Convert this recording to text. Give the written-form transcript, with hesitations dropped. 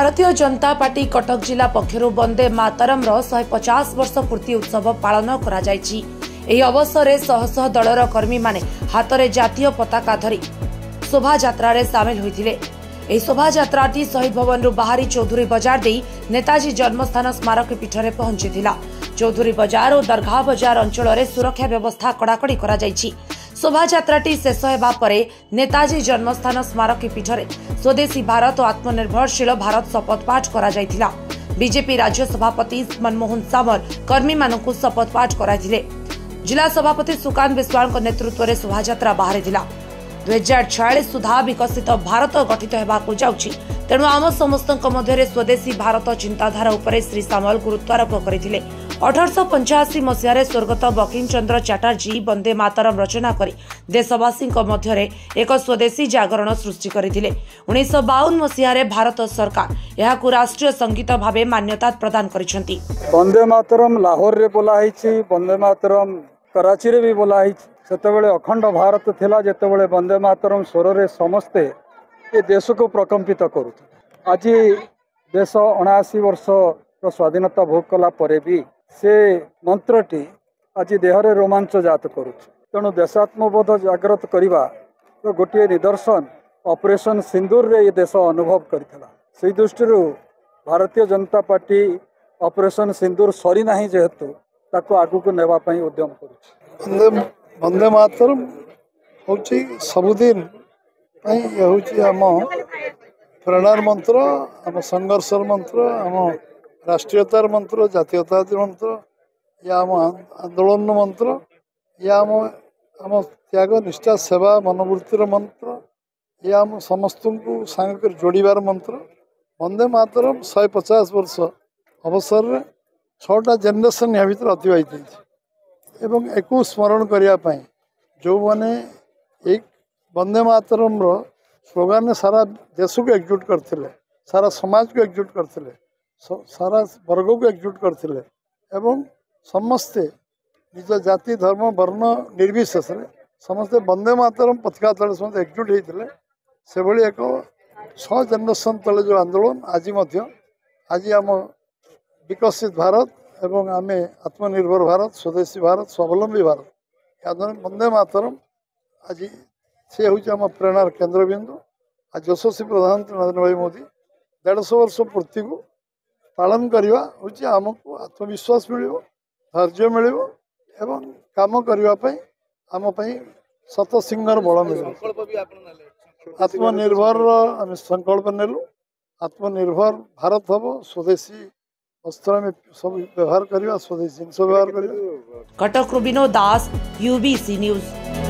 Bharatiya Janata party Cuttack जिला पक्षरु वंदे मातरम 150 वर्ष पूर्ति उत्सव पालन करा जायछि। एही अवसर में शह शह दलर कर्मी माने हाथ जातीय पताका धरी शोभा यात्रा रे शामिल होइथिले। एही शोभा यात्राटी शहीद भवन रु बाहरी चौधुरी बाजार देई नेताजी जन्मस्थान स्मारक पीठ रे पहुंचीथिला। चौधुरी बाजार और दरगाह बाजार अंचल रे सुरक्षा व्यवस्था कड़ाकड़ी करा जायछि। शोभा यात्राटी शेष हेबा परे नेताजी जन्मस्थान स्मारक पीठ रे स्वदेशी भारत और आत्मनिर्भरशील भारत शपथ पाठ करा जायथिला। बीजेपी राज्य सभापति मनमोहन सामल कर्मी मानकु शपथ पाठ कराइथिले। जिला सभापति सुकांत बिस्वाल नेतृत्व में शोभा यात्रा बाहरी 2046 सुधा विकसित भारत गठित होगाकू जाउछि। तेणु आम समस्त मध्य स्वदेशी भारत चिंताधारा उपरे श्री सामल गुरुत्वारोप करथिले। 1885 मसीह स्वर्गत बंकिम चंद्र चटर्जी वंदे मातरम रचना करी देशवासी मध्य एक स्वदेशी जागरण सृष्टि करथिले। 1952 मसीह भारत सरकार यहाकू राष्ट्रीय संगीत भावे मान्यता प्रदान करिसेंती। वंदे मातरम लाहौर रे बोला हिची, वंदे मातरम कराची रे भी बोला हिची। सेतेबेले अखंड भारत थिला, जेतेबेले वंदे मातरम स्वर रे समस्ते ए देश को प्रकंपित करू। आज देश 79 वर्ष स्वाधीनता भोग कला परे भी से मंत्रटी आज देहरे रोमांच जात करू। तेणु देशात्मबोध जागृत करवा तो गोटे निदर्शन ऑपरेशन सिंदूर रे ये देश अनुभव करथिला। से दृष्टि भारतीय जनता पार्टी ऑपरेशन सिंदूर सरी नाही जेहेतु ताको आगु को नेबा पई उद्यम करू। वंदे मातरम होची सबुदिन होची आम प्रेरणार मंत्र, आम संघर्षर मंत्र, आम राष्ट्रीयतार मंत्र, जातीयतार मंत्र, या आम आंदोलन मंत्र, या आम त्याग निष्ठा सेवा मनोवृत्तिर मंत्र, या आम समस्त को सांग जोड़ार मंत्र। वंदे मातरम 150 वर्ष अवसर में 6टा जेनेरेशन या भर अतिवाहित एवं एक स्मरण करने जो मैंने एक वंदे मातरम स्लोगान ने सारा देश को एकजुट करते, सारा समाज को एकजुट करते, सारा वर्ग को एकजुट करते एवं समस्ते निज जाति धर्म वर्ण निर्विशेष समस्ते वंदे मातरम पताका तले समस्त एकजुट होते से भली एक 6 जेनेरेशन तले जो आंदोलन आज आम विकसित भारत एवं आमे आत्मनिर्भर भारत, स्वदेशी भारत, स्वावलंबी भारत या वंदे मातरम आज से हूँ प्रेरणार केन्द्रबिंदु। आज यशस्वी प्रधानमंत्री नरेंद्र भाई मोदी 150 वर्ष पूर्ति को पालन करवा हूँ आमको आत्मविश्वास मिल, धैर्य मिल एवं काम करने आम शत सिंगर बल मिल। आत्मनिर्भर आम संकल्प नेलु। आत्मनिर्भर भारत हम, स्वदेशी वस्त्र में सब व्यवहार करवा, स्वदेशी जिनस व्यवहार करवा। कटक विनोद दास, UBC न्यूज।